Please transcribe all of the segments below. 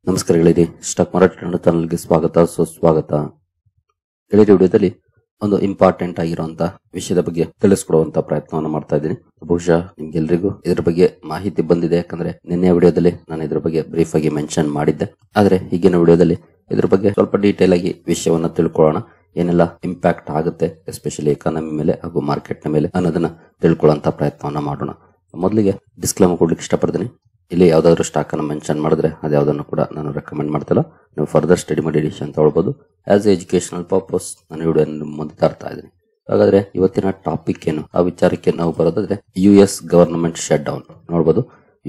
ನಮಸ್ಕಾರ ಗೆಳೆಯರಿ, stock market ಚಾನಲ್ಗೆ ಸ್ವಾಗತ ಸುಸ್ವಾಗತ. ಗೆಳೆಯರಿ, ವಿಡಿಯೋದಲ್ಲಿ ಒಂದು ಇಂಪಾರ್ಟೆಂಟ್ ಆಗಿರುವಂತಹ ವಿಷಯದ ಬಗ್ಗೆ ತಿಳಿಸ್ಕೊಡುವಂತ ಪ್ರಯತ್ನವನ್ನು ಮಾಡ್ತಾ ಇದ್ದೀನಿ. ಬಹುಶಃ ನಿಮ್ಗೆಲ್ರಿಗೂ ಇದ್ರ ಬಗ್ಗೆ ಮಾಹಿತಿ ಬಂದಿದೆ, ಯಾಕಂದ್ರೆ ನಿನ್ನೆ ವಿಡಿಯೋದಲ್ಲಿ ನಾನು ಇದ್ರ ಬಗ್ಗೆ ಬ್ರೀಫ್ ಆಗಿ ಮೆನ್ಷನ್ ಮಾಡಿದ್ದೆ. ಆದ್ರೆ ಈಗಿನ ವಿಡಿಯೋದಲ್ಲಿ ಇದ್ರ ಬಗ್ಗೆ ಸ್ವಲ್ಪ ಡೀಟೇಲ್ ಆಗಿ ವಿಷಯವನ್ನ ತಿಳ್ಕೊಳ್ಳೋಣ. ಏನೆಲ್ಲ ಇಂಪ್ಯಾಕ್ಟ್ ಆಗುತ್ತೆ ಎಸ್ಪೆಷಲಿ ಎಕಾನಮಿ ಮೇಲೆ ಹಾಗೂ ಮಾರ್ಕೆಟ್ ನ ಮೇಲೆ ಅನ್ನೋದನ್ನ ತಿಳ್ಕೊಳ್ಳುವಂತ ಪ್ರಯತ್ನವನ್ನ ಮಾಡೋಣ. ಮೊದಲಿಗೆ ಡಿಸ್ಕ್ಲೇಮರ್ ಕೊಡ್ಲಿಕ್ಕೆ ಇಷ್ಟಪಡ್ತೀನಿ. ಇಲ್ಲಿ ಯಾವ್ದಾದ್ರು ಸ್ಟಾಕ್ ಅನ್ನು ಮೆನ್ಷನ್ ಮಾಡಿದ್ರೆ ಅದು ಯಾವ್ದನ್ನು ಕೂಡ ನಾನು ರೆಕಮೆಂಡ್ ಮಾಡ್ತಿಲ್ಲ. ನೀವು ಫರ್ದರ್ ಸ್ಟಡಿ ಮಾಡಿ ಡಿಸಿಷನ್ ತಗೊಳ್ಬಹುದು. ಆಸ್ ಎಜುಕೇಶನಲ್ ಪರ್ಪಸ್ ನಾನು ವಿಡಿಯೋ ಮುಂದೆ ತರ್ತಾ ಇದ್ದೀನಿ. ಹಾಗಾದ್ರೆ ಇವತ್ತಿನ ಟಾಪಿಕ್ ಏನು, ಆ ವಿಚಾರಕ್ಕೆ ನಾವು ಬರೋದಾದ್ರೆ US ಗವರ್ನಮೆಂಟ್ ಶಟ್ ಡೌನ್ ನೋಡಬಹುದು.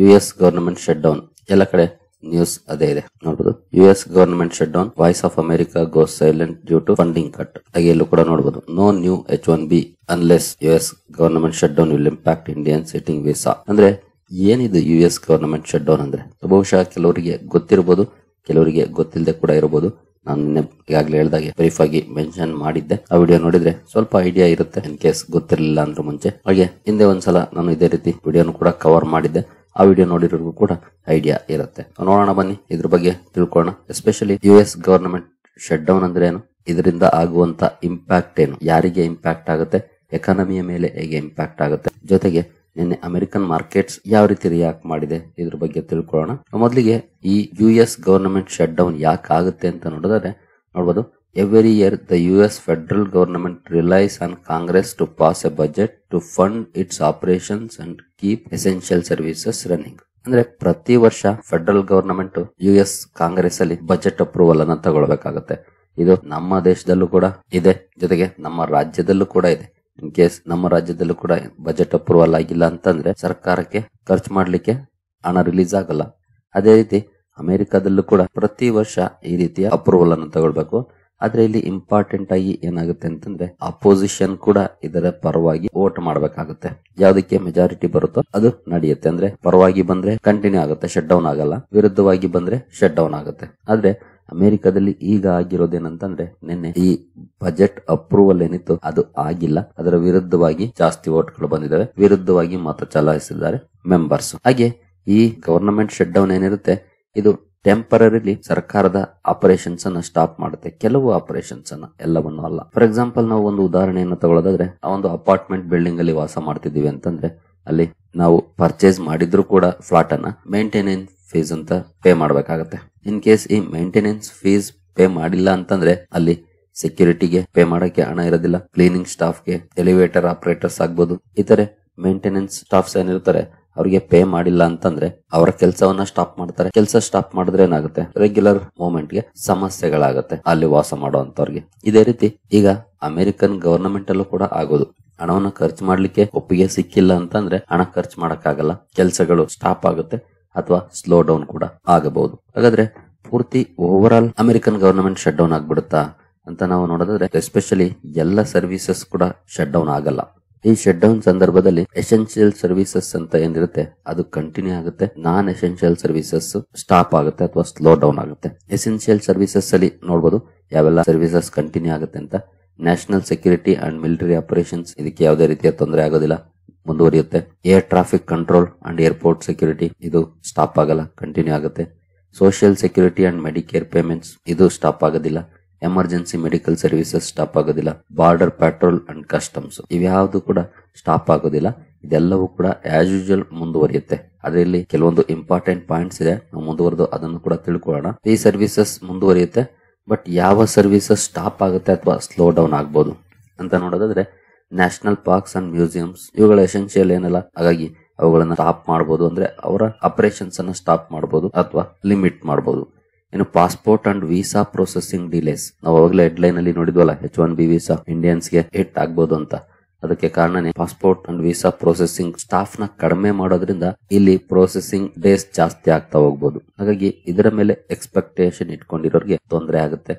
US ಗವರ್ನಮೆಂಟ್ ಶಟ್ ಡೌನ್ ಎಲ್ಲ ಕಡೆ ನ್ಯೂಸ್ ಅದೇ ಇದೆ ನೋಡಬಹುದು. US government shut down, voice of America goes silent due to funding cut. ಹಾಗೆ ಎಲ್ಲೂ ಕೂಡ ನೋಡಬಹುದು, no new H1B unless US government shut down will impact Indian sitting visa. ಅಂದ್ರೆ ಏನಿದು US ಗವರ್ನಮೆಂಟ್ ಶಟ್ ಡೌನ್ ಅಂದ್ರೆ? ಬಹುಶಃ ಕೆಲವರಿಗೆ ಗೊತ್ತಿರಬಹುದು, ಕೆಲವರಿಗೆ ಗೊತ್ತಿಲ್ಲದೆ ಕೂಡ ಇರಬಹುದು. ನಾನು ಈಗಾಗಲೇ ಹೇಳಿದಾಗೆ ಬ್ರೀಫ್ ಆಗಿ ಮೆನ್ಷನ್ ಮಾಡಿದ್ದೆ. ಆ ವಿಡಿಯೋ ನೋಡಿದ್ರೆ ಸ್ವಲ್ಪ ಐಡಿಯಾ ಇರುತ್ತೆ, ಇನ್ ಕೇಸ್ ಗೊತ್ತಿರಲಿಲ್ಲ ಅಂದ್ರೆ ಮುಂಚೆ. ಹಾಗೆ ಹಿಂದೆ ಒಂದ್ಸಲ ನಾನು ಇದೇ ರೀತಿ ವಿಡಿಯೋನು ಕೂಡ ಕವರ್ ಮಾಡಿದ್ದೆ. ಆ ವಿಡಿಯೋ ನೋಡಿರೋರ್ಗೂ ಕೂಡ ಐಡಿಯಾ ಇರುತ್ತೆ. ನೋಡೋಣ ಬನ್ನಿ, ಇದ್ರ ಬಗ್ಗೆ ತಿಳ್ಕೊಳ್ಳೋಣ. Especially US government shut down ಅಂದ್ರೆ ಏನು, ಇದರಿಂದ ಆಗುವಂತ ಇಂಪ್ಯಾಕ್ಟ್ ಏನು, ಯಾರಿಗೆ ಇಂಪ್ಯಾಕ್ಟ್ ಆಗುತ್ತೆ, ಎಕಾನಮಿಯ ಮೇಲೆ ಹೇಗೆ ಇಂಪ್ಯಾಕ್ಟ್ ಆಗುತ್ತೆ, ಜೊತೆಗೆ ನಿನ್ನೆ ಅಮೆರಿಕನ್ ಮಾರ್ಕೆಟ್ಸ್ ಯಾವ ರೀತಿ ರಿಯಾಕ್ಟ್ ಮಾಡಿದೆ, ಇದ್ರ ಬಗ್ಗೆ ತಿಳ್ಕೊಳ್ಳೋಣ. ಮೊದಲಿಗೆ ಈ US ಗವರ್ನಮೆಂಟ್ ಶಟ್ ಡೌನ್ ಯಾಕೆ ಆಗುತ್ತೆ ಅಂತ ನೋಡಿದ್ರೆ ನೋಡಬಹುದು. Every year the US federal government relies on Congress to pass a budget to fund its operations and keep essential services running. ಅಂದ್ರೆ ಪ್ರತಿ ವರ್ಷ ಫೆಡರಲ್ ಗವರ್ನಮೆಂಟ್ US ಕಾಂಗ್ರೆಸ್ ಅಲ್ಲಿ ಬಜೆಟ್ ಅಪ್ರೂವಲ್ ಅನ್ನ ತಗೊಳ್ಬೇಕಾಗತ್ತೆ. ಇದು ನಮ್ಮ ದೇಶದಲ್ಲೂ ಕೂಡ ಇದೆ, ಜೊತೆಗೆ ನಮ್ಮ ರಾಜ್ಯದಲ್ಲೂ ಕೂಡ ಇದೆ. ಇನ್ ಕೇಸ್ ನಮ್ಮ ರಾಜ್ಯದಲ್ಲೂ ಕೂಡ ಬಜೆಟ್ ಅಪ್ರೂವಲ್ ಆಗಿಲ್ಲ ಅಂತಂದ್ರೆ ಸರ್ಕಾರಕ್ಕೆ ಖರ್ಚು ಮಾಡ್ಲಿಕ್ಕೆ ಹಣ ರಿಲೀಸ್ ಆಗಲ್ಲ. ಅದೇ ರೀತಿ ಅಮೆರಿಕದಲ್ಲೂ ಕೂಡ ಪ್ರತಿ ವರ್ಷ ಈ ರೀತಿಯ ಅಪ್ರೂವಲ್ ಅನ್ನು ತಗೊಳ್ಬೇಕು. ಆದ್ರೆ ಇಲ್ಲಿ ಇಂಪಾರ್ಟೆಂಟ್ ಆಗಿ ಏನಾಗುತ್ತೆ ಅಂತಂದ್ರೆ ಅಪೋಸಿಷನ್ ಕೂಡ ಇದರ ಪರವಾಗಿ ವೋಟ್ ಮಾಡಬೇಕಾಗುತ್ತೆ. ಯಾವ್ದಕ್ಕೆ ಮೆಜಾರಿಟಿ ಬರುತ್ತೋ ಅದು ನಡೆಯುತ್ತೆ. ಅಂದ್ರೆ ಪರವಾಗಿ ಬಂದ್ರೆ ಕಂಟಿನ್ಯೂ ಆಗುತ್ತೆ, ಶಟ್ ಡೌನ್ ಆಗಲ್ಲ. ವಿರುದ್ಧವಾಗಿ ಬಂದ್ರೆ ಶಟ್ ಡೌನ್ ಆಗುತ್ತೆ. ಆದ್ರೆ ಅಮೆರಿಕದಲ್ಲಿ ಈಗ ಆಗಿರೋದೇನಂತಂದ್ರೆ ನಿನ್ನೆ ಈ ಬಜೆಟ್ ಅಪ್ರೂವಲ್ ಏನಿತ್ತು ಅದು ಆಗಿಲ್ಲ. ಅದರ ವಿರುದ್ಧವಾಗಿ ಜಾಸ್ತಿ ವೋಟ್ಗಳು ಬಂದಿದ್ದಾವೆ, ವಿರುದ್ಧವಾಗಿ ಮತ ಚಲಾಯಿಸಿದ್ದಾರೆ ಮೆಂಬರ್ಸ್. ಹಾಗೆ ಈ ಗವರ್ನಮೆಂಟ್ ಶಟ್ ಡೌನ್ ಏನಿರುತ್ತೆ ಇದು ಟೆಂಪರರಿಲಿ ಸರ್ಕಾರದ ಆಪರೇಷನ್ಸ್ ಅನ್ನ ಸ್ಟಾಪ್ ಮಾಡುತ್ತೆ. ಕೆಲವು ಆಪರೇಷನ್ಸ್ ಅನ್ನ, ಎಲ್ಲವನ್ನೂ ಅಲ್ಲ. ಫಾರ್ ಎಕ್ಸಾಂಪಲ್ ನಾವು ಒಂದು ಉದಾಹರಣೆಯನ್ನು ತಗೊಳ್ಳೋದಾದ್ರೆ, ಆ ಒಂದು ಅಪಾರ್ಟ್ಮೆಂಟ್ ಬಿಲ್ಡಿಂಗ್ ಅಲ್ಲಿ ವಾಸ ಮಾಡ್ತಿದೀವಿ ಅಂತಂದ್ರೆ ಅಲ್ಲಿ ನಾವು ಪರ್ಚೇಸ್ ಮಾಡಿದ್ರು ಕೂಡ ಫ್ಲಾಟ್ ಅನ್ನ ಮೇಂಟೆನೆನ್ಸ್ ಫೀಸ್ ಅಂತ ಪೇ ಮಾಡಬೇಕಾಗತ್ತೆ. ಇನ್ ಕೇಸ್ ಈ ಮೇಂಟೆನೆನ್ಸ್ ಫೀಸ್ ಪೇ ಮಾಡಿಲ್ಲ ಅಂತಂದ್ರೆ ಅಲ್ಲಿ ಸೆಕ್ಯೂರಿಟಿಗೆ ಪೇ ಮಾಡಕ್ಕೆ ಹಣ ಇರೋದಿಲ್ಲ, ಕ್ಲೀನಿಂಗ್ ಸ್ಟಾಫ್ಗೆ, ಎಲಿವೇಟರ್ ಆಪರೇಟರ್ಸ್ ಆಗ್ಬೋದು, ಇತರೆ ಮೇಂಟೆನೆನ್ಸ್ ಸ್ಟಾಫ್ಸ್ ಏನಿರ್ತಾರೆ ಅವ್ರಿಗೆ ಪೇ ಮಾಡಿಲ್ಲ ಅಂತಂದ್ರೆ ಅವರ ಕೆಲಸವನ್ನ ಸ್ಟಾಪ್ ಮಾಡ್ತಾರೆ. ಕೆಲಸ ಸ್ಟಾಪ್ ಮಾಡಿದ್ರೆ ಏನಾಗುತ್ತೆ, ರೆಗ್ಯುಲರ್ ಮೂವ್ಮೆಂಟ್ ಗೆ ಸಮಸ್ಯೆಗಳಾಗುತ್ತೆ ಅಲ್ಲಿ ವಾಸ ಮಾಡುವಂತವ್ರಿಗೆ. ಇದೇ ರೀತಿ ಈಗ ಅಮೆರಿಕನ್ ಗವರ್ನಮೆಂಟ್ ಅಲ್ಲೂ ಕೂಡ ಆಗೋದು. ಹಣವನ್ನ ಖರ್ಚು ಮಾಡ್ಲಿಕ್ಕೆ ಒಪ್ಪಿಗೆ ಸಿಕ್ಕಿಲ್ಲ ಅಂತಂದ್ರೆ ಹಣ ಖರ್ಚು ಮಾಡಕ್ಕಾಗಲ್ಲ, ಕೆಲಸಗಳು ಸ್ಟಾಪ್ ಆಗುತ್ತೆ ಅಥವಾ ಸ್ಲೋ ಡೌನ್ ಕೂಡ ಆಗಬಹುದು. ಹಾಗಾದ್ರೆ ಪೂರ್ತಿ over all American government shut down ಆಗ್ಬಿಡುತ್ತಾ ಅಂತ ನಾವು ನೋಡೋದಾದ್ರೆ ಎಸ್ಪೆಷಲಿ ಎಲ್ಲ ಸರ್ವಿಸಸ್ ಕೂಡ ಶಟ್ ಡೌನ್ ಆಗಲ್ಲ. ಈ ಶಟ್ ಡೌನ್ ಸಂದರ್ಭದಲ್ಲಿ ಎಸೆನ್ಷಿಯಲ್ ಸರ್ವಿಸಸ್ ಅಂತ ಏನಿರುತ್ತೆ ಅದು ಕಂಟಿನ್ಯೂ ಆಗುತ್ತೆ, ನಾನ್ ಎಸೆನ್ಷಿಯಲ್ ಸರ್ವಿಸಸ್ ಸ್ಟಾಪ್ ಆಗುತ್ತೆ ಅಥವಾ ಸ್ಲೋ ಡೌನ್ ಆಗುತ್ತೆ. ಎಸೆನ್ಷಿಯಲ್ ಸರ್ವಿಸಸ್ ಅಲ್ಲಿ ನೋಡಬಹುದು ಯಾವೆಲ್ಲ ಸರ್ವಿಸಸ್ ಕಂಟಿನ್ಯೂ ಆಗುತ್ತೆ ಅಂತ. National security and military operations, ಇದಕ್ಕೆ ಯಾವುದೇ ರೀತಿಯ ತೊಂದರೆ ಆಗೋದಿಲ್ಲ, ಮುಂದುವರಿಯುತ್ತೆ. Air traffic control and airport security ಇದು ಸ್ಟಾಪ್ ಆಗಲ್ಲ, ಕಂಟಿನ್ಯೂ ಆಗುತ್ತೆ. Social security and Medicare payments ಇದು ಸ್ಟಾಪ್ ಆಗೋದಿಲ್ಲ. ಎಮರ್ಜೆನ್ಸಿ ಮೆಡಿಕಲ್ ಸರ್ವಿಸಸ್ ಸ್ಟಾಪ್ ಆಗೋದಿಲ್ಲ. ಬಾರ್ಡರ್ ಪೆಟ್ರೋಲ್ ಅಂಡ್ ಕಸ್ಟಮ್ಸ್ ಇವ್ಯಾವುದು ಕೂಡ ಸ್ಟಾಪ್ ಆಗೋದಿಲ್ಲ. ಇದೆಲ್ಲವೂ ಕೂಡ ಆಸ್ ಯೂಶುವಲ್ ಮುಂದುವರಿಯುತ್ತೆ. ಅದರಲ್ಲಿ ಕೆಲವೊಂದು ಇಂಪಾರ್ಟೆಂಟ್ ಪಾಯಿಂಟ್ಸ್ ಇದೆ, ನಾವು ಮುಂದುವರೆದು ಅದನ್ನು ಕೂಡ ತಿಳ್ಕೊಳ್ಳೋಣ. ಈ ಸರ್ವಿಸಸ್ ಮುಂದುವರಿಯುತ್ತೆ, ಬಟ್ ಯಾವ ಸರ್ವಿಸಸ್ ಸ್ಟಾಪ್ ಆಗುತ್ತೆ ಅಥವಾ ಸ್ಲೋ ಡೌನ್ ಆಗ್ಬೋದು ಅಂತ ನೋಡೋದಾದ್ರೆ ನ್ಯಾಷನಲ್ ಪಾರ್ಕ್ಸ್ ಅಂಡ್ ಮ್ಯೂಸಿಯಮ್ಸ್ ಇವುಗಳ ಎಸೆನ್ಷಿಯಲ್ ಏನಲ್ಲ, ಹಾಗಾಗಿ ಅವುಗಳನ್ನ ಸ್ಟಾಪ್ ಮಾಡಬಹುದು. ಅಂದ್ರೆ ಅವರ ಆಪರೇಷನ್ಸ್ ಅನ್ನ ಸ್ಟಾಪ್ ಮಾಡಬಹುದು ಅಥವಾ ಲಿಮಿಟ್ ಮಾಡಬಹುದು. ಇನ್ನು passport and visa processing delays, ನಾವು ಅವಾಗಲೇ ಹೆಡ್ಲೈನ್ ಅಲ್ಲಿ ನೋಡಿದ್ವಲ್ಲ, H1B ವೀಸಾ ಇಂಡಿಯನ್ಸ್ ಗೆ ಹಿಟ್ ಆಗ್ಬಹುದು ಅಂತ. ಅದಕ್ಕೆ ಕಾರಣನೇ passport and visa processing staff ನ ಕಡಿಮೆ ಮಾಡೋದ್ರಿಂದ ಇಲ್ಲಿ ಪ್ರೊಸೆಸಿಂಗ್ ಡೇಸ್ ಜಾಸ್ತಿ ಆಗ್ತಾ ಹೋಗ್ಬೋದು. ಹಾಗಾಗಿ ಇದರ ಮೇಲೆ ಎಕ್ಸ್ಪೆಕ್ಟೇಷನ್ ಇಟ್ಕೊಂಡಿರೋರಿಗೆ ತೊಂದರೆ ಆಗುತ್ತೆ.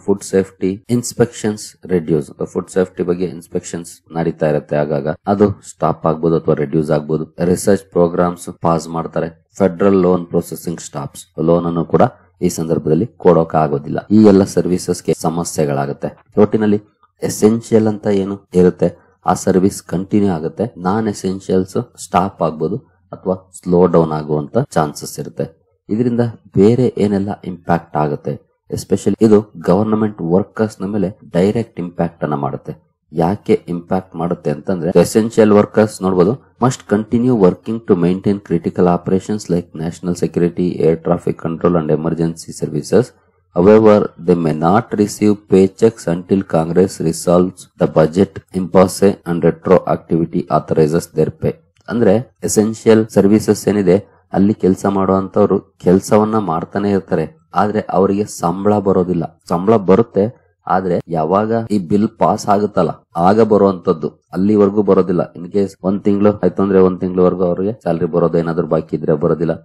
Food safety inspections reduce, food safety ಬಗ್ಗೆ ಇನ್ಸ್ಪೆಕ್ಷನ್ಸ್ ನಡೀತಾ ಇರುತ್ತೆ, ಆಗಾಗ ಅದು ಸ್ಟಾಪ್ ಆಗ್ಬೋದು ಅಥವಾ ರೆಡ್ಯೂಸ್ ಆಗ್ಬೋದು. ರಿಸರ್ಚ್ ಪ್ರೋಗ್ರಾಮ್ಸ್ ಪಾಸ್ ಮಾಡ್ತಾರೆ. Federal loan processing stops, loan ಅನ್ನು ಕೂಡ ಈ ಸಂದರ್ಭದಲ್ಲಿ ಕೊಡೋಕ ಆಗೋದಿಲ್ಲ. ಈ ಎಲ್ಲ ಸರ್ವಿಸಸ್ಗೆ ಸಮಸ್ಯೆಗಳಾಗುತ್ತೆ. ಒಟ್ಟಿನಲ್ಲಿ ಎಸೆನ್ಷಿಯಲ್ ಅಂತ ಏನು ಇರುತ್ತೆ ಆ ಸರ್ವಿಸ್ ಕಂಟಿನ್ಯೂ ಆಗುತ್ತೆ, ನಾನ್ ಎಸೆನ್ಷಿಯಲ್ಸ್ ಸ್ಟಾಪ್ ಆಗ್ಬೋದು ಅಥವಾ ಸ್ಲೋ ಡೌನ್ ಆಗುವಂತ ಚಾನ್ಸಸ್ ಇರುತ್ತೆ. ಇದರಿಂದ ಬೇರೆ ಏನೆಲ್ಲ ಇಂಪ್ಯಾಕ್ಟ್ ಆಗುತ್ತೆ, ಎಸ್ಪೆಷಲಿ ಇದು ಗವರ್ನಮೆಂಟ್ ವರ್ಕರ್ಸ್ ನ ಮೇಲೆ ಡೈರೆಕ್ಟ್ ಇಂಪ್ಯಾಕ್ಟ್ ಅನ್ನ ಮಾಡುತ್ತೆ. ಯಾಕೆ ಇಂಪ್ಯಾಕ್ಟ್ ಮಾಡುತ್ತೆ ಅಂತಂದ್ರೆ, ಎಸೆನ್ಷಿಯಲ್ ವರ್ಕರ್ಸ್ ನೋಡಬಹುದು must continue working to maintain critical operations like national security, air traffic control and emergency services. However, they may not receive paychecks until Congress resolves the budget impasse and retroactivity authorizes their pay. ಅಂದ್ರೆ essential services ಏನಿದೆ ಅಲ್ಲಿ ಕೆಲಸ ಮಾಡುವಂತವ್ರು ಕೆಲಸವನ್ನ ಮಾಡ್ತಾನೆ ಇರ್ತಾರೆ, ಆದ್ರೆ ಅವರಿಗೆ ಸಂಬಳ ಬರೋದಿಲ್ಲ. ಸಂಬಳ ಬರುತ್ತೆ, ಆದ್ರೆ ಯಾವಾಗ ಈ ಬಿಲ್ ಪಾಸ್ ಆಗುತ್ತಲ್ಲ ಆಗ ಬರುವಂತದ್ದು, ಅಲ್ಲಿವರೆಗೂ ಬರೋದಿಲ್ಲ. ಇನ್ ಕೇಸ್ ಒಂದ್ ತಿಂಗಳು ಆಯ್ತು ಅಂದ್ರೆ ಒಂದ್ ತಿಂಗಳವರೆಗೂ ಅವ್ರಿಗೆ ಸ್ಯಾಲರಿ ಬರೋದು, ಏನಾದ್ರು ಬಾಕಿ ಇದ್ರೆ ಬರೋದಿಲ್ಲ.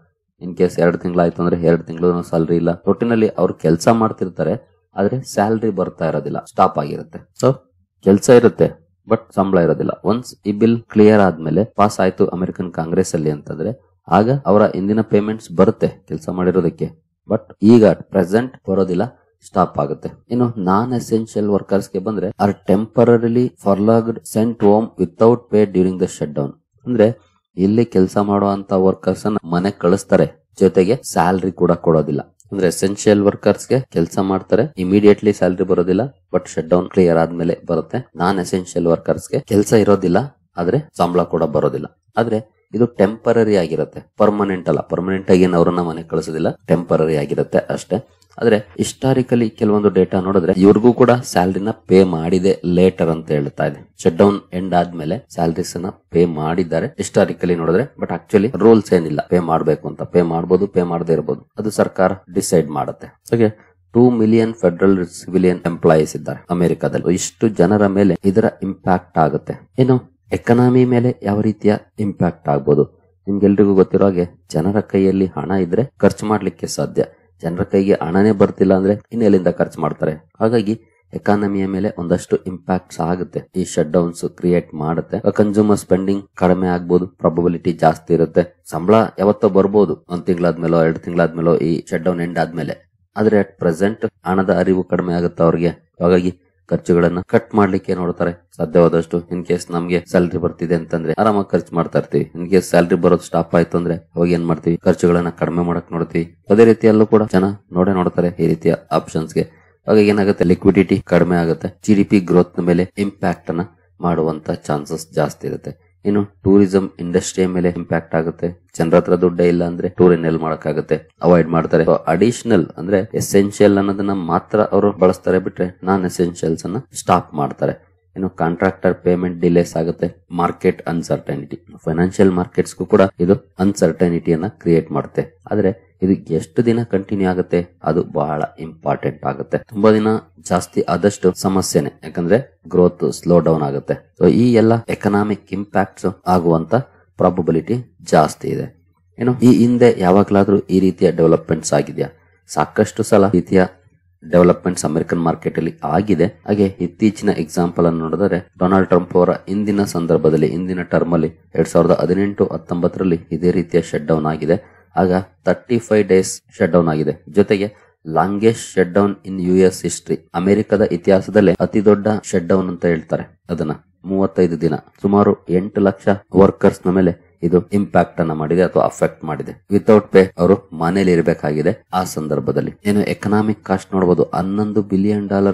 ಇನ್ ಕೇಸ್ 2 ತಿಂಗಳು ಆಯ್ತು ಅಂದ್ರೆ 2 ತಿಂಗಳು ಸ್ಯಾಲರಿ ಇಲ್ಲ. ಒಟ್ಟಿನಲ್ಲಿ ಅವ್ರು ಕೆಲಸ ಮಾಡ್ತಿರ್ತಾರೆ, ಆದ್ರೆ ಸ್ಯಾಲರಿ ಬರ್ತಾ ಇರೋದಿಲ್ಲ, ಸ್ಟಾಪ್ ಆಗಿರುತ್ತೆ. ಸೊ ಕೆಲಸ ಇರುತ್ತೆ ಬಟ್ ಸಂಬಳ ಇರೋದಿಲ್ಲ. ಒನ್ಸ್ ಈ ಬಿಲ್ ಕ್ಲಿಯರ್ ಆದ್ಮೇಲೆ ಪಾಸ್ ಆಯ್ತು ಅಮೆರಿಕನ್ ಕಾಂಗ್ರೆಸ್ ಅಲ್ಲಿ ಅಂತಂದ್ರೆ ಆಗ ಅವರ ಇಂದಿನ ಪೇಮೆಂಟ್ಸ್ ಬರುತ್ತೆ ಕೆಲಸ ಮಾಡಿರೋದಕ್ಕೆ, ಬಟ್ ಈಗ ಪ್ರೆಸೆಂಟ್ ಬರೋದಿಲ್ಲ, ಸ್ಟಾಪ್ ಆಗುತ್ತೆ. ಇನ್ನು ನಾನ್ ಎಸೆನ್ಷಿಯಲ್ ವರ್ಕರ್ಸ್ ಗೆ ಬಂದ್ರೆ are temporarily furloughed sent home without pay during the shutdown. ಅಂದ್ರೆ ಇಲ್ಲಿ ಕೆಲಸ ಮಾಡುವಂತ ವರ್ಕರ್ಸ್ ಅನ್ನ ಮನೆ ಕಳಿಸ್ತಾರೆ, ಜೊತೆಗೆ ಸ್ಯಾಲರಿ ಕೂಡ ಕೊಡೋದಿಲ್ಲ. ಅಂದ್ರೆ ಎಸೆನ್ಷಿಯಲ್ ವರ್ಕರ್ಸ್ ಗೆ ಕೆಲಸ ಮಾಡ್ತಾರೆ, ಇಮಿಡಿಯೇಟ್ಲಿ ಸ್ಯಾಲರಿ ಬರೋದಿಲ್ಲ, ಬಟ್ ಶಟ್ ಡೌನ್ ಕ್ಲಿಯರ್ ಆದ್ಮೇಲೆ ಬರುತ್ತೆ. ನಾನ್ ಎಸೆನ್ಷಿಯಲ್ ವರ್ಕರ್ಸ್ ಗೆ ಕೆಲಸ ಇರೋದಿಲ್ಲ, ಆದ್ರೆ ಸಂಬಳ ಕೂಡ ಬರೋದಿಲ್ಲ. ಆದ್ರೆ ಇದು ಟೆಂಪರರಿ ಆಗಿರುತ್ತೆ, ಪರ್ಮನೆಂಟ್ ಅಲ್ಲ. ಪರ್ಮನೆಂಟ್ ಆಗಿ ಅವ್ರನ್ನ ಮನೆ ಕಳಿಸೋದಿಲ್ಲ, ಟೆಂಪರರಿ ಆಗಿರುತ್ತೆ ಅಷ್ಟೇ. ಆದ್ರೆ ಹಿಸ್ಟಾರಿಕಲಿ ಕೆಲವೊಂದು ಡೇಟಾ ನೋಡಿದ್ರೆ ಇವ್ರಿಗೂ ಕೂಡ ಸ್ಯಾಲರಿನ ಪೇ ಮಾಡಿದೆ ಲೇಟರ್ ಅಂತ ಹೇಳ್ತಾ ಇದೆ. ಶಟ್ ಡೌನ್ ಎಂಡ್ ಆದ್ಮೇಲೆ ಸ್ಯಾಲರೀಸ್ ಅನ್ನ ಪೇ ಮಾಡಿದ್ದಾರೆ ಹಿಸ್ಟಾರಿಕಲಿ ನೋಡಿದ್ರೆ, ಬಟ್ ಆಕ್ಚುಲಿ ರೂಲ್ಸ್ ಏನಿಲ್ಲ ಪೇ ಮಾಡಬೇಕು ಅಂತ. ಪೇ ಮಾಡಬಹುದು, ಪೇ ಮಾಡದೇ ಇರಬಹುದು, ಅದು ಸರ್ಕಾರ ಡಿಸೈಡ್ ಮಾಡುತ್ತೆ. ಹಾಗೆ 2 ಮಿಲಿಯನ್ ಫೆಡರಲ್ ಸಿವಿಲಿಯನ್ ಎಂಪ್ಲಾಯೀಸ್ ಇದ್ದಾರೆ ಅಮೆರಿಕಾದಲ್ಲಿ. ಇಷ್ಟು ಜನರ ಮೇಲೆ ಇದರ ಇಂಪ್ಯಾಕ್ಟ್ ಆಗುತ್ತೆ. ಇನ್ನು ಎಕನಾಮಿ ಮೇಲೆ ಯಾವ ರೀತಿಯ ಇಂಪ್ಯಾಕ್ಟ್ ಆಗ್ಬೋದು, ನಿಮ್ಗೆಲ್ರಿಗೂ ಗೊತ್ತಿರೋ ಹಾಗೆ ಜನರ ಕೈಯಲ್ಲಿ ಹಣ ಇದ್ರೆ ಖರ್ಚು ಮಾಡ್ಲಿಕ್ಕೆ ಸಾಧ್ಯ. ಜನರ ಕೈಗೆ ಹಣನೇ ಬರ್ತಿಲ್ಲ ಅಂದ್ರೆ ಇನ್ನೆಲ್ಲಿಂದ ಖರ್ಚು ಮಾಡ್ತಾರೆ. ಹಾಗಾಗಿ ಎಕಾನಮಿಯ ಮೇಲೆ ಒಂದಷ್ಟು ಇಂಪ್ಯಾಕ್ಟ್ಸ್ ಆಗುತ್ತೆ, ಈ ಶಟ್ ಡೌನ್ಸ್ ಕ್ರಿಯೇಟ್ ಮಾಡುತ್ತೆ. ಕನ್ಸ್ಯೂಮರ್ ಸ್ಪೆಂಡಿಂಗ್ ಕಡಿಮೆ ಆಗ್ಬೋದು, ಪ್ರಾಬಬಿಲಿಟಿ ಜಾಸ್ತಿ ಇರುತ್ತೆ. ಸಂಬಳ ಯಾವತ್ತೋ ಬರ್ಬೋದು, 1 ತಿಂಗಳಾದ್ಮೇಲೋ 2 ತಿಂಗಳಾದ್ಮೇಲೋ ಈ ಶಟ್ ಡೌನ್ ಎಂಡ್ ಆದ್ಮೇಲೆ. ಆದ್ರೆ ಅಟ್ ಪ್ರೆಸೆಂಟ್ ಹಣದ ಅರಿವು ಕಡಿಮೆ ಆಗುತ್ತೆ ಅವ್ರಿಗೆ. ಹಾಗಾಗಿ ಖರ್ಚುಗಳನ್ನ ಕಟ್ ಮಾಡ್ಲಿಕ್ಕೆ ನೋಡ್ತಾರೆ ಸಾಧ್ಯವಾದಷ್ಟು. ಇನ್ ಕೇಸ್ ನಮ್ಗೆ ಸ್ಯಾಲರಿ ಬರ್ತಿದೆ ಅಂತಂದ್ರೆ ಆರಾಮಾಗಿ ಖರ್ಚು ಮಾಡ್ತಾ ಇರ್ತೀವಿ. ಇನ್ ಕೇಸ್ ಸ್ಯಾಲರಿ ಬರೋದು ಸ್ಟಾಪ್ ಆಯ್ತು ಅಂದ್ರೆ ಅವಾಗ ಏನ್ ಮಾಡ್ತೀವಿ, ಖರ್ಚುಗಳನ್ನ ಕಡಿಮೆ ಮಾಡಕ್ ನೋಡ್ತೀವಿ. ಅದೇ ರೀತಿಯಲ್ಲೂ ಕೂಡ ಜನ ನೋಡ್ತಾರೆ ಈ ರೀತಿಯ ಆಪ್ಷನ್ಸ್ ಗೆ. ಹಾಗಾಗಿ ಏನಾಗುತ್ತೆ, ಲಿಕ್ವಿಡಿಟಿ ಕಡಿಮೆ ಆಗುತ್ತೆ, GDP ಗ್ರೋತ್ ಮೇಲೆ ಇಂಪ್ಯಾಕ್ಟ್ ಅನ್ನ ಮಾಡುವಂತ ಚಾನ್ಸಸ್ ಜಾಸ್ತಿ ಇರುತ್ತೆ. ಇನ್ನು ಟೂರಿಸಂ ಇಂಡಸ್ಟ್ರಿಯ ಮೇಲೆ ಇಂಪ್ಯಾಕ್ಟ್ ಆಗುತ್ತೆ. ಜನರ ಹತ್ರ ದುಡ್ಡೇ ಇಲ್ಲ ಅಂದ್ರೆ ಟೂರ್ ಎಲ್ಲಿ ಮಾಡಕ್ಕಾಗುತ್ತೆ, ಅವಾಯ್ಡ್ ಮಾಡ್ತಾರೆ. ಅಡಿಷನಲ್ ಅಂದ್ರೆ ಎಸೆನ್ಷಿಯಲ್ ಅನ್ನೋದನ್ನ ಮಾತ್ರ ಅವರು ಬಳಸ್ತಾರೆ, ಬಿಟ್ರೆ ನಾನ್ ಎಸೆನ್ಷಿಯಲ್ಸ್ ಅನ್ನ ಸ್ಟಾಪ್ ಮಾಡ್ತಾರೆ. ಇನ್ನು ಕಾಂಟ್ರಾಕ್ಟರ್ ಪೇಮೆಂಟ್ ಡಿಲೇಸ್ ಆಗುತ್ತೆ. ಮಾರ್ಕೆಟ್ ಅನ್ಸರ್ಟನಿಟಿ, ಫೈನಾನ್ಷಿಯಲ್ ಮಾರ್ಕೆಟ್ಸ್ಗೂ ಕೂಡ ಇದು ಅನ್ಸರ್ಟನಿಟಿಯನ್ನ ಕ್ರಿಯೇಟ್ ಮಾಡುತ್ತೆ. ಆದ್ರೆ ಇದು ಎಷ್ಟು ದಿನ ಕಂಟಿನ್ಯೂ ಆಗುತ್ತೆ ಅದು ಬಹಳ ಇಂಪಾರ್ಟೆಂಟ್ ಆಗುತ್ತೆ. ತುಂಬಾ ದಿನ ಜಾಸ್ತಿ ಆದಷ್ಟು ಸಮಸ್ಯೆನೆ, ಯಾಕಂದ್ರೆ ಗ್ರೋತ್ ಸ್ಲೋ ಡೌನ್ ಆಗುತ್ತೆ. ಸೊ ಈ ಎಲ್ಲ ಎಕನಾಮಿಕ್ ಇಂಪ್ಯಾಕ್ಟ್ಸ್ ಆಗುವಂತ ಪ್ರಾಬಬಿಲಿಟಿ ಜಾಸ್ತಿ ಇದೆ. ಏನು ಈ ಹಿಂದೆ ಯಾವಾಗ್ಲಾದ್ರೂ ಈ ರೀತಿಯ ಡೆವಲಪ್ಮೆಂಟ್ಸ್ ಆಗಿದೆಯಾ? ಸಾಕಷ್ಟು ಸಲ ರೀತಿಯ ಡೆವಲಪ್ಮೆಂಟ್ಸ್ ಅಮೆರಿಕನ್ ಮಾರ್ಕೆಟ್ ಅಲ್ಲಿ ಆಗಿದೆ. ಹಾಗೆ ಇತ್ತೀಚಿನ ಎಕ್ಸಾಂಪಲ್ ಅನ್ನು ನೋಡಿದರೆ ಡೊನಾಲ್ಡ್ ಟ್ರಂಪ್ ಅವರ ಇಂದಿನ ಸಂದರ್ಭದಲ್ಲಿ, ಇಂದಿನ ಟರ್ಮ್ ಅಲ್ಲಿ 2018-19 ಇದೇ ರೀತಿಯ ಶಟ್ ಡೌನ್ ಆಗಿದೆ. ಆಗ 35 ಡೇಸ್ ಶಟ್ ಡೌನ್ ಆಗಿದೆ. ಜೊತೆಗೆ longest shut down in US history, ಅಮೆರಿಕದ ಇತಿಹಾಸದಲ್ಲೇ ಅತಿ ದೊಡ್ಡ ಶಟ್ ಡೌನ್ ಅಂತ ಹೇಳ್ತಾರೆ ಅದನ್ನ. 35 ದಿನ, ಸುಮಾರು 8 ಲಕ್ಷ ವರ್ಕರ್ಸ್ ನ ಮೇಲೆ ಇದು ಇಂಪ್ಯಾಕ್ಟ್ ಅನ್ನ ಮಾಡಿದೆ ಅಥವಾ ಅಫೆಕ್ಟ್ ಮಾಡಿದೆ. ವಿತೌಟ್ ಪೇ ಅವರು ಮನೇಲಿ ಇರಬೇಕಾಗಿದೆ ಆ ಸಂದರ್ಭದಲ್ಲಿ. ಏನು ಎಕನಾಮಿಕ್ ಕಾಸ್ಟ್ ನೋಡಬಹುದು, $11 ಬಿಲಿಯನ್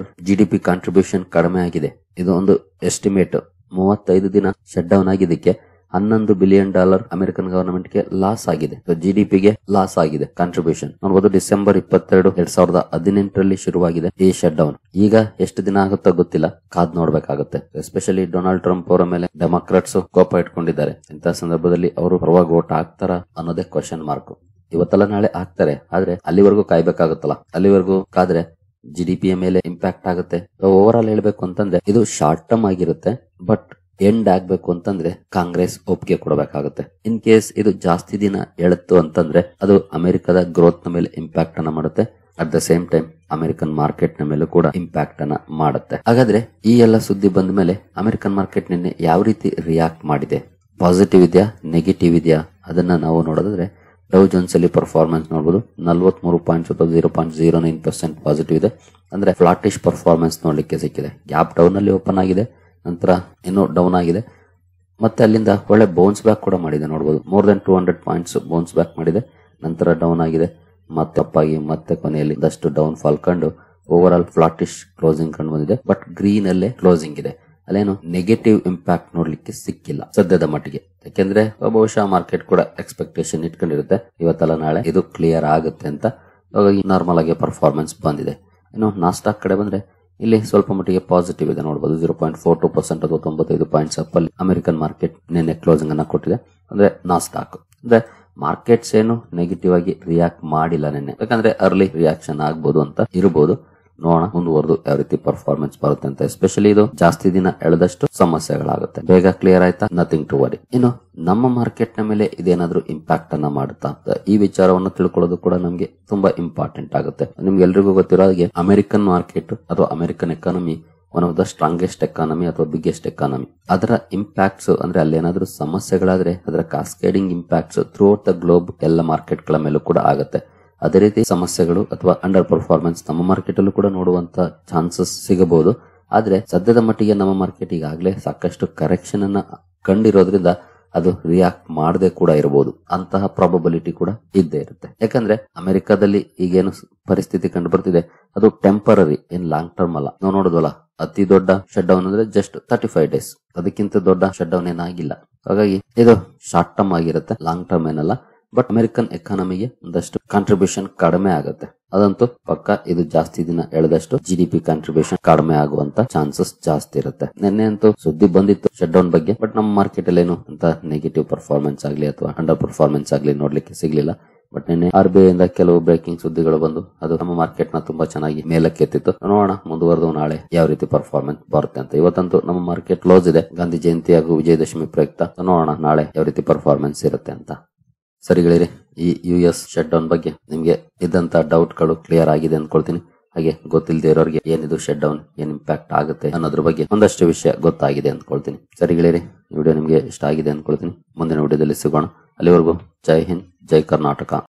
GDP ಕಾಂಟ್ರಿಬ್ಯೂಷನ್ ಕಡಿಮೆ ಆಗಿದೆ. ಇದು ಒಂದು ಎಸ್ಟಿಮೇಟ್. 35 ದಿನ ಶಟ್ ಡೌನ್ ಆಗಿದ್ದಕ್ಕೆ $11 ಬಿಲಿಯನ್ ಅಮೆರಿಕನ್ ಗವರ್ನಮೆಂಟ್ ಗೆ ಲಾಸ್ ಆಗಿದೆ. GDP ಗೆ ಲಾಸ್ ಆಗಿದೆ ಕಾಂಟ್ರಿಬ್ಯೂಷನ್. ನೋಡಬಹುದು ಡಿಸೆಂಬರ್ 22, 2018 ಶುರುವಾಗಿದೆ ಈ ಶಟ್ ಡೌನ್. ಈಗ ಎಷ್ಟು ದಿನ ಆಗುತ್ತೋ ಗೊತ್ತಿಲ್ಲ, ಕಾದ್ ನೋಡ್ಬೇಕಾಗುತ್ತೆ. ಎಸ್ಪೆಷಲಿ ಡೊನಾಲ್ಡ್ ಟ್ರಂಪ್ ಅವರ ಮೇಲೆ ಡೆಮಾಕ್ರಾಟ್ಸ್ ಕೋಪ ಇಟ್ಕೊಂಡಿದ್ದಾರೆ. ಇಂತಹ ಸಂದರ್ಭದಲ್ಲಿ ಅವರು ಪರವಾಗಿ ವೋಟ್ ಹಾಕ್ತಾರ ಅನ್ನೋದೇ ಕ್ವಶನ್ ಮಾರ್ಕ್. ಇವತ್ತಲ್ಲ ನಾಳೆ ಹಾಕ್ತಾರೆ, ಆದ್ರೆ ಅಲ್ಲಿವರೆಗೂ ಕಾಯ್ಬೇಕಾಗುತ್ತಲ್ಲ. ಅಲ್ಲಿವರೆಗೂ ಕಾದ್ರೆ GDP ಮೇಲೆ ಇಂಪ್ಯಾಕ್ಟ್ ಆಗುತ್ತೆ. ಓವರ್ ಆಲ್ ಹೇಳ್ಬೇಕು ಅಂತಂದ್ರೆ ಇದು ಶಾರ್ಟ್ ಟರ್ಮ್ ಆಗಿರುತ್ತೆ, ಬಟ್ ಎಂಡ್ ಆಗ್ಬೇಕು ಅಂತಂದ್ರೆ ಕಾಂಗ್ರೆಸ್ ಒಪ್ಪಿಗೆ ಕೊಡಬೇಕಾಗುತ್ತೆ. ಇನ್ ಕೇಸ್ ಇದು ಜಾಸ್ತಿ ದಿನ ಎಳುತ್ತು ಅಂತಂದ್ರೆ ಅದು ಅಮೆರಿಕದ ಗ್ರೋತ್ ನ ಮೇಲೆ ಇಂಪ್ಯಾಕ್ಟ್ ಅನ್ನ ಮಾಡುತ್ತೆ. At the same time American market ನ ಮೇಲೆ ಕೂಡ ಇಂಪ್ಯಾಕ್ಟ್ ಅನ್ನ ಮಾಡುತ್ತೆ. ಹಾಗಾದ್ರೆ ಈ ಎಲ್ಲ ಸುದ್ದಿ ಬಂದ ಮೇಲೆ ಅಮೆರಿಕನ್ ಮಾರ್ಕೆಟ್ ನಿನ್ನೆ ಯಾವ ರೀತಿ ರಿಯಾಕ್ಟ್ ಮಾಡಿದೆ, ಪಾಸಿಟಿವ್ ಇದೆಯಾ ನೆಗೆಟಿವ್ ಇದೆಯಾ ಅದನ್ನ ನಾವು ನೋಡೋದಾದ್ರೆ ಡೌ ಜೋನ್ಸ್ ಅಲ್ಲಿ ಪರ್ಫಾರ್ಮೆನ್ಸ್ ನೋಡಬಹುದು. 43 ಪಾಯಿಂಟ್ಸ್ ಅಥವಾ 0.09% ಪಾಸಿಟಿವ್ ಇದೆ. ಅಂದ್ರೆ ಫ್ಲಾಟಿಶ್ ಪರ್ಫಾರ್ಮೆನ್ಸ್ ನೋಡ್ಲಿಕ್ಕೆ ಸಿಕ್ಕಿದೆ. ಗ್ಯಾಪ್ ಡೌನ್ ಅಲ್ಲಿ ಓಪನ್ ಆಗಿದೆ, ನಂತರ ಇನ್ನೂ ಡೌನ್ ಆಗಿದೆ, ಮತ್ತೆ ಅಲ್ಲಿಂದ ಒಳ್ಳೆ ಬೌನ್ಸ್ ಬ್ಯಾಕ್ ಕೂಡ ಮಾಡಿದೆ. ನೋಡಬಹುದು more than 200 points bounce back ಮಾಡಿದೆ. ನಂತರ ಡೌನ್ ಆಗಿದೆ, ಮತ್ತೆ ಅಪ್ ಆಗಿ ಮತ್ತೆ ಕೊನೆಯಲ್ಲಿ ಒಂದಷ್ಟು ಡೌನ್ ಫಾಲ್ ಕಂಡು ಓವರ್ ಆಲ್ ಫ್ಲಾಟಿಶ್ ಕ್ಲೋಸಿಂಗ್ ಕಂಡು ಬಂದಿದೆ. ಬಟ್ ಗ್ರೀನ್ ಅಲ್ಲೇ ಕ್ಲೋಸಿಂಗ್ ಇದೆ, ಅಲ್ಲೇನು ನೆಗೆಟಿವ್ ಇಂಪ್ಯಾಕ್ಟ್ ನೋಡ್ಲಿಕ್ಕೆ ಸಿಕ್ಕಿಲ್ಲ ಸದ್ಯದ ಮಟ್ಟಿಗೆ. ಯಾಕೆಂದ್ರೆ ಬಹುಶಃ ಮಾರ್ಕೆಟ್ ಕೂಡ ಎಕ್ಸ್ಪೆಕ್ಟೇಷನ್ ಇಟ್ಕೊಂಡಿರುತ್ತೆ ಇವತ್ತಲ್ಲ ನಾಳೆ ಇದು ಕ್ಲಿಯರ್ ಆಗುತ್ತೆ ಅಂತ. ಹಾಗಾಗಿ ನಾರ್ಮಲ್ ಆಗಿ ಪರ್ಫಾರ್ಮೆನ್ಸ್ ಬಂದಿದೆ. ಇನ್ನು ನಾಸ್ಟಾಕ್ ಕಡೆ ಬಂದ್ರೆ ಇಲ್ಲಿ ಸ್ವಲ್ಪ ಮಟ್ಟಿಗೆ ಪಾಸಿಟಿವ್ ಇದೆ ನೋಡಬಹುದು. 0.42% ಅಥವಾ 95 ಪಾಯಿಂಟ್ಸ್ ಅಪ್ ಅಲ್ಲಿ ಅಮೆರಿಕನ್ ಮಾರ್ಕೆಟ್ ನಿನ್ನೆ ಕ್ಲೋಸಿಂಗ್ ಅನ್ನ ಕೊಟ್ಟಿದೆ. ಅಂದ್ರೆ ನಾಸ್ಟಾಕ್ ಅಂದ್ರೆ ಮಾರ್ಕೆಟ್ಸ್ ಏನು ನೆಗೆಟಿವ್ ಆಗಿ ರಿಯಾಕ್ಟ್ ಮಾಡಿಲ್ಲ ನಿನ್ನೆ, ಯಾಕಂದ್ರೆ ಅರ್ಲಿ ರಿಯಾಕ್ಷನ್ ಆಗ್ಬಹುದು ಅಂತ ಇರಬಹುದು. ನೋಡೋಣ ಮುಂದುವರೆದು ಯಾವ ರೀತಿ ಪರ್ಫಾರ್ಮೆನ್ಸ್ ಬರುತ್ತೆ ಅಂತ. ಎಸ್ಪೆಷಲಿ ಇದು ಜಾಸ್ತಿ ದಿನ ಎಳೆದಷ್ಟು ಸಮಸ್ಯೆಗಳಾಗುತ್ತೆ. ಬೇಗ ಕ್ಲಿಯರ್ ಆಯ್ತಾ, ನಥಿಂಗ್ ಟು ವರಿ. ಇನ್ನು ನಮ್ಮ ಮಾರ್ಕೆಟ್ ನ ಮೇಲೆ ಇದೇನಾದ್ರೂ ಇಂಪ್ಯಾಕ್ಟ್ ಅನ್ನ ಮಾಡುತ್ತಾ, ಈ ವಿಚಾರವನ್ನು ತಿಳ್ಕೊಳ್ಳೋದು ಕೂಡ ನಮ್ಗೆ ತುಂಬಾ ಇಂಪಾರ್ಟೆಂಟ್ ಆಗುತ್ತೆ. ನಿಮ್ಗೆ ಎಲ್ರಿಗೂ ಗೊತ್ತಿರೋ ಹಾಗೆ ಅಮೆರಿಕನ್ ಮಾರ್ಕೆಟ್ ಅಥವಾ American economy one of the strongest economy ಅಥವಾ ಬಿಗ್ಗೆಸ್ಟ್ ಎಕಾನಮಿ. ಅದರ ಇಂಪ್ಯಾಕ್ಟ್ಸ್ ಅಂದ್ರೆ ಅಲ್ಲಿ ಏನಾದ್ರೂ ಸಮಸ್ಯೆಗಳಾದ್ರೆ ಅದರ ಕಾಸ್ಕೇಡಿಂಗ್ ಇಂಪ್ಯಾಕ್ಟ್ಸ್ ಥ್ರೂಔಟ್ ದ ಗ್ಲೋಬ್ ಎಲ್ಲ ಮಾರ್ಕೆಟ್ ಗಳ ಮೇಲೂ ಕೂಡ ಆಗುತ್ತೆ. ಅದೇ ರೀತಿ ಸಮಸ್ಯೆಗಳು ಅಥವಾ ಅಂಡರ್ ಪರ್ಫಾರ್ಮೆನ್ಸ್ ನಮ್ಮ ಮಾರ್ಕೆಟ್ ಅಲ್ಲೂ ಕೂಡ ನೋಡುವಂತ ಚಾನ್ಸಸ್ ಸಿಗಬಹುದು. ಆದ್ರೆ ಸದ್ಯದ ಮಟ್ಟಿಗೆ ನಮ್ಮ ಮಾರ್ಕೆಟ್ ಈಗಾಗಲೇ ಸಾಕಷ್ಟು ಕರೆಕ್ಷನ್ ಅನ್ನ ಕಂಡಿರೋದ್ರಿಂದ ಅದು ರಿಯಾಕ್ಟ್ ಮಾಡದೆ ಕೂಡ ಇರಬಹುದು. ಅಂತಹ ಪ್ರಾಬಬಿಲಿಟಿ ಕೂಡ ಇದ್ದೇ ಇರುತ್ತೆ. ಯಾಕಂದ್ರೆ ಅಮೆರಿಕಾದಲ್ಲಿ ಈಗೇನು ಪರಿಸ್ಥಿತಿ ಕಂಡು ಬರ್ತಿದೆ ಅದು ಟೆಂಪರರಿ, ಏನ್ ಲಾಂಗ್ ಟರ್ಮ್ ಅಲ್ಲ. ನಾವು ನೋಡುದಲ್ಲ, ಅತಿ ದೊಡ್ಡ ಶಟ್ ಡೌನ್ ಅಂದ್ರೆ ಜಸ್ಟ್ 35 ಡೇಸ್, ಅದಕ್ಕಿಂತ ದೊಡ್ಡ ಶಟ್ ಡೌನ್ ಏನಾಗಿಲ್ಲ. ಹಾಗಾಗಿ ಇದು ಶಾರ್ಟ್ ಟರ್ಮ್ ಆಗಿರುತ್ತೆ, ಲಾಂಗ್ ಟರ್ಮ್ ಏನಲ್ಲ. ಬಟ್ ಅಮೆರಿಕನ್ ಎಕಾನಮಿಗೆ ಒಂದಷ್ಟು ಕಾಂಟ್ರಿಬ್ಯೂಷನ್ ಕಡಿಮೆ ಆಗುತ್ತೆ, ಅದಂತೂ ಪಕ್ಕ. ಇದು ಜಾಸ್ತಿ ದಿನ ಎಳೆದಷ್ಟು GDP ಕಾಂಟ್ರಿಬ್ಯೂಷನ್ ಕಡಿಮೆ ಆಗುವಂತ ಚಾನ್ಸಸ್ ಜಾಸ್ತಿ ಇರುತ್ತೆ. ನಿನ್ನೆ ಅಂತೂ ಸುದ್ದಿ ಬಂದಿತ್ತು ಶಟ್ ಡೌನ್ ಬಗ್ಗೆ, ಬಟ್ ನಮ್ಮ ಮಾರ್ಕೆಟ್ ಅಲ್ಲಿ ಏನು ಅಂತ ನೆಗೆಟಿವ್ ಪರ್ಫಾರ್ಮೆನ್ಸ್ ಆಗ್ಲಿ ಅಥವಾ ಅಂಡರ್ ಪರ್ಫಾರ್ಮೆನ್ಸ್ ಆಗ್ಲಿ ನೋಡ್ಲಿಕ್ಕೆ ಸಿಗ್ಲಿಲ್ಲ. ಬಟ್ ನಿನ್ನೆ RBI ಇಂದ ಕೆಲವು ಬ್ರೇಕಿಂಗ್ ಸುದ್ದಿಗಳು ಬಂದು ಅದು ನಮ್ಮ ಮಾರ್ಕೆಟ್ ನ ತುಂಬಾ ಚೆನ್ನಾಗಿ ಮೇಲಕ್ಕೆ ಎತ್ತಿತ್ತು. ನೋಡೋಣ ಮುಂದುವರೆದು ನಾಳೆ ಯಾವ ರೀತಿ ಪರ್ಫಾರ್ಮೆನ್ಸ್ ಬರುತ್ತೆ ಅಂತ. ಇವತ್ತಂತೂ ನಮ್ಮ ಮಾರ್ಕೆಟ್ ಕ್ಲೋಸ್ ಇದೆ ಗಾಂಧಿ ಜಯಂತಿ ಹಾಗೂ ವಿಜಯದಶಮಿ ಪ್ರಯುಕ್ತ. ನೋಡೋಣ ನಾಳೆ ಯಾವ ರೀತಿ ಪರ್ಫಾರ್ಮೆನ್ಸ್ ಇರುತ್ತೆ ಅಂತ. ಸರಿಗಳಿರಿ, ಈ US ಶಟ್ ಡೌನ್ ಬಗ್ಗೆ ನಿಮ್ಗೆ ಇದ್ದಂತ ಡೌಟ್ ಗಳು ಕ್ಲಿಯರ್ ಆಗಿದೆ ಅನ್ಕೊಳ್ತೀನಿ. ಹಾಗೆ ಗೊತ್ತಿಲ್ಲದೆ ಇರೋರಿಗೆ ಏನಿದು ಶಟ್ ಡೌನ್, ಏನ್ ಇಂಪ್ಯಾಕ್ಟ್ ಆಗುತ್ತೆ ಅನ್ನೋದ್ರ ಬಗ್ಗೆ ಒಂದಷ್ಟು ವಿಷಯ ಗೊತ್ತಾಗಿದೆ ಅನ್ಕೊಳ್ತೀನಿ. ಸರಿಗಳಿರಿ, ಈ ವಿಡಿಯೋ ನಿಮ್ಗೆ ಇಷ್ಟ ಆಗಿದೆ ಅನ್ಕೊಳ್ತೀನಿ. ಮುಂದಿನ ವಿಡಿಯೋದಲ್ಲಿ ಸಿಗೋಣ. ಅಲ್ಲಿವರೆಗೂ ಜೈ ಹಿಂದ್, ಜೈ ಕರ್ನಾಟಕ.